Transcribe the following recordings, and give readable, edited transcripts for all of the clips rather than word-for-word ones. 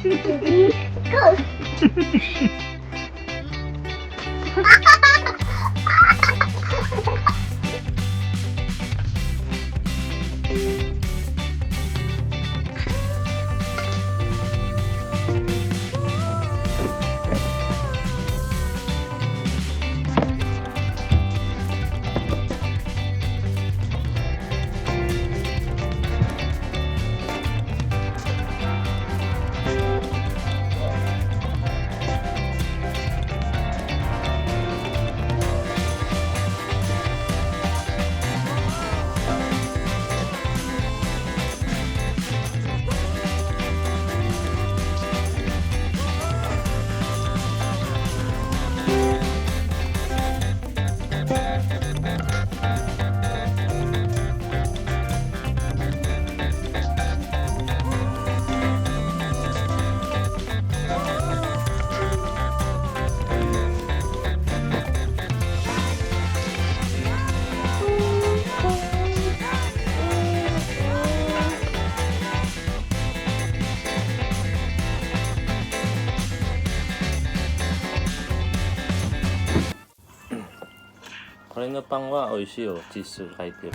Go.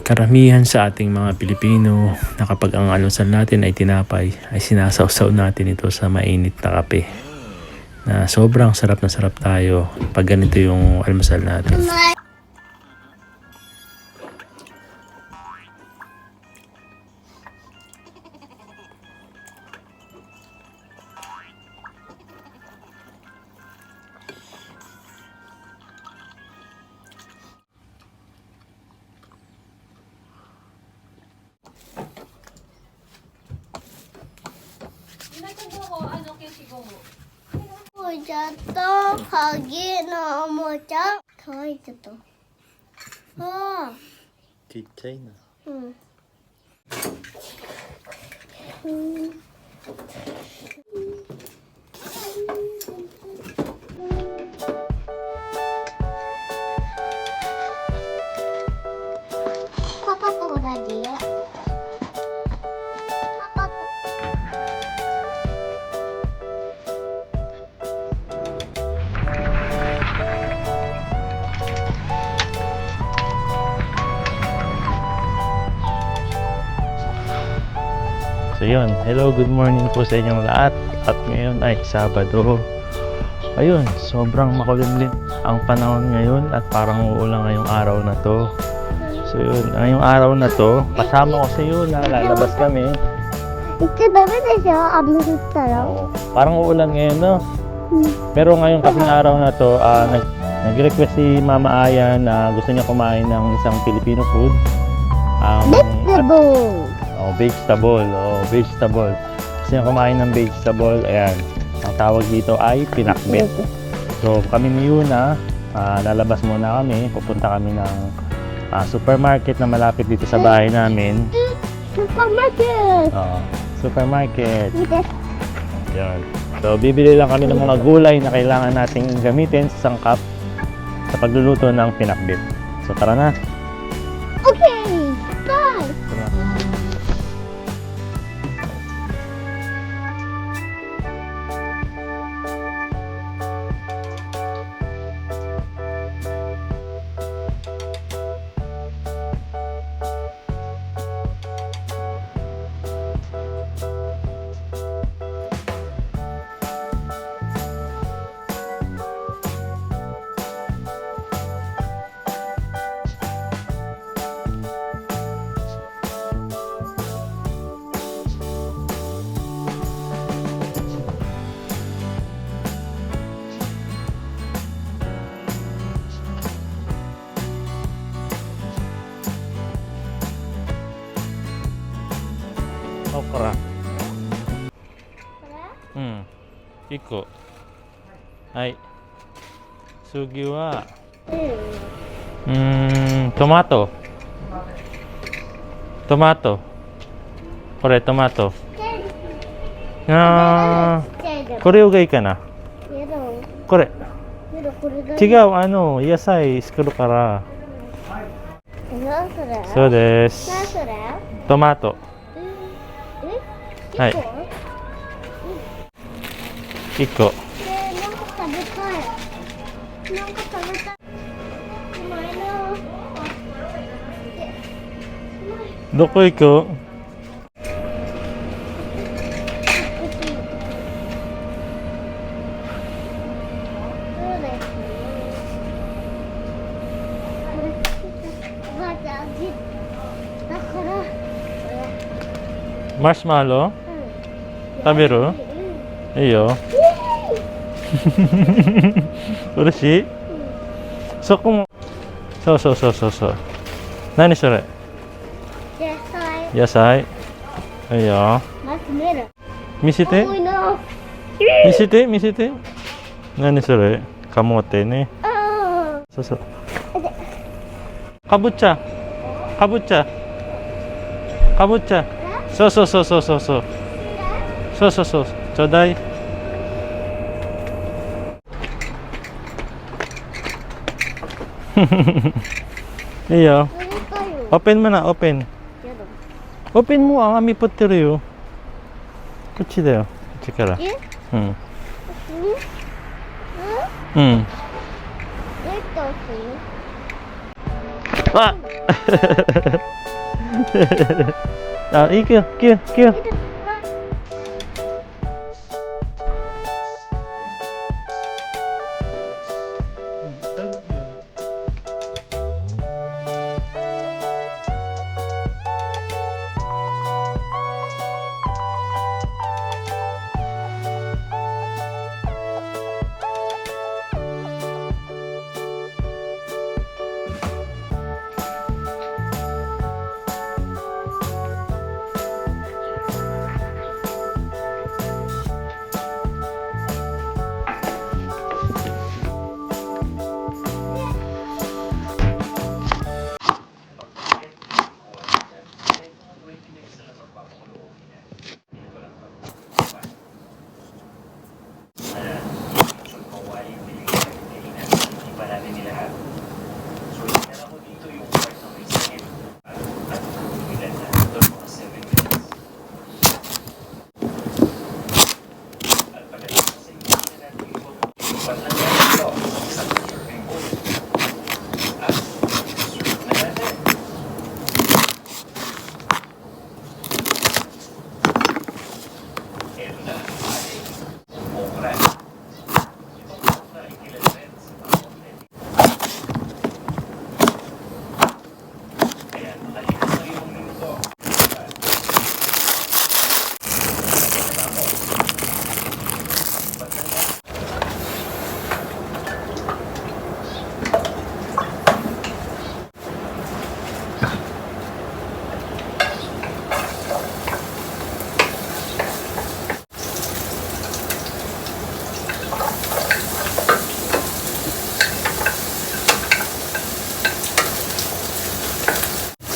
Karamihan sa ating mga Pilipino na kapag ang almusal natin ay tinapay, ay sinasawsaw natin ito sa mainit na kape. Na sobrang sarap na sarap tayo pag ganito yung almusal natin. 모자 또 거기 넘어져 더 있어 또. Kitchen. 응. 파파 꼬라지야. 파파. So yun, hello, good morning po sa inyong lahat. At ngayon ay Sabado. Ayun, sobrang makulimlim ang panahon ngayon at parang uulan ngayong araw na to. So yun, ngayong araw na to, kasama ko sa iyo na lalabas kami. 이때 너무 되죠? 안 무섭어요? Parang uulan ngayon, no? Pero ngayong kasing araw na to, nag-request si Mama Aya na gusto niya kumain ng isang Filipino food. Vegetable. Gusto niya kumain ng vegetable. Ayan, ang tawag dito ay pinakbet. So kami ni Yuna, lalabas muna kami. Pupunta kami ng supermarket na malapit dito sa bahay namin. 슈퍼마켓! Supermarket. Yan. So bibili lang kami ng mga gulay na kailangan nating gamitin sa sangkap sa pagluluto ng pinakbet. So tara na. Okay! Bye! Okra. 1個。はい。次は、トマト。これトマト。これがいいかな。これ。違う、野菜作るから。そうです。トマト。はい。Kiko. で、なんか食べたい。なんか食べたい。うまいな。どこ行く？そうですね。おばあちゃん、だから、これ。マシュマロ？うん。食べる？うん。いいよ。嬉しい？そこも。そうそうそうそうそう。何それ？野菜。野菜？いいよ。まず見る。見せて。多いな。見せて、見せて。何それ？カモテね。あそうそう。かぶっちゃ。かぶっちゃ。かぶっちゃ。そうそうそうそうそうそう。そうそうそう。ちょうだい。いいよ。あ、食べたいよ。 Open mo na, open. やだ。 Open mo, ang ami pottery. こっちだよ。こっちから。え？うん。うん？うん。どうやって押すの？ああ、行くよ、行くよ、行くよ。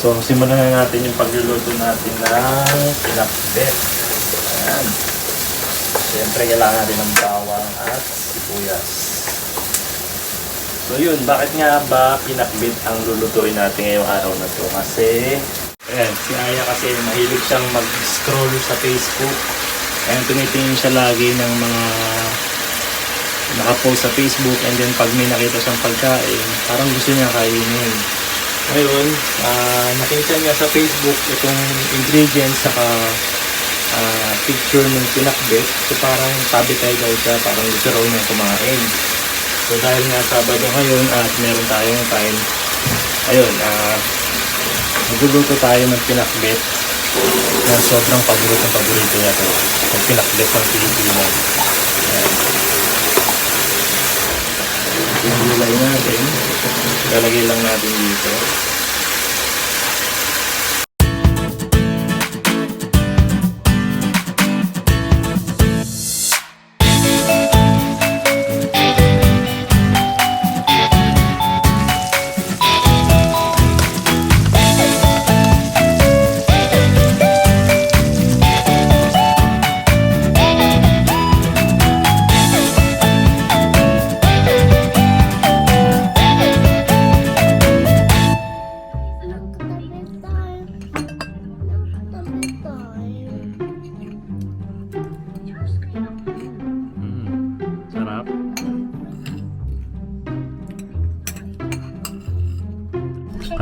So, simulan na natin yung pagluluto natin ng pinakbet. Ayan. Siyempre, kailangan natin ng bawang at sibuyas. So, yun. Bakit nga ba pinakbet ang lulutuin natin ngayong araw na to? Kasi, ayan, si Aya kasi mahilig siyang mag-scroll sa Facebook. Ayan, tumitingin siya lagi ng mga nakapost sa Facebook, and then pag may nakita siyang pagkain, parang gusto niya kainin. Ngayon, nakita niya sa Facebook itong ingredients saka picture ng pinakbet. So parang sabi tayo daw siya, parang gusto raw niya kumain. So dahil nga Sabado ngayon at meron tayong time, ayun, magluluto tayo ng pinakbet na sobrang paborito niya to. Yung pinakbet ng Pilipino. Ayan. Yung gulay natin, lalagay lang natin dito.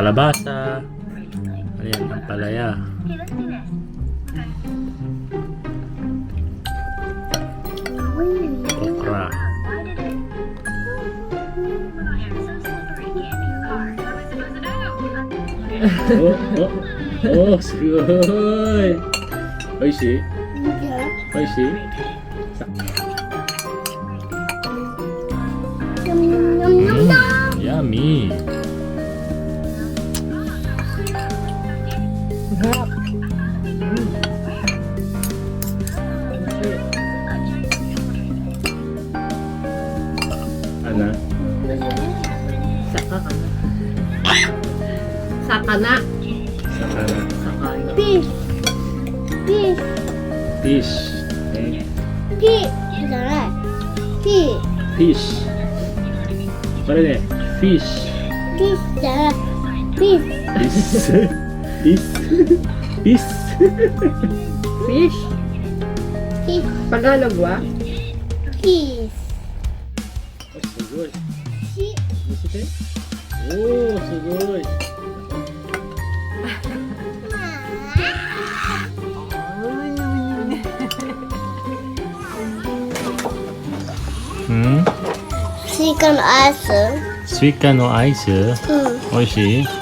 kalabasa. Ayan, ang palaya. Okra.すごい。おいしい？おいしい？ Yummy. Ano? Sakana. Sakana. Sakana. Fish. Fish. Fish. Okay. Fish. じゃない。Fish. Fish. これね、fish. Fish じゃない。Fish. Fish. Fish. Fish. Fish. Tagalog ba? Fish. すごい。 Fish. 見せて。おー、すごい。スイカのアイス。スイカのアイス。おいしい？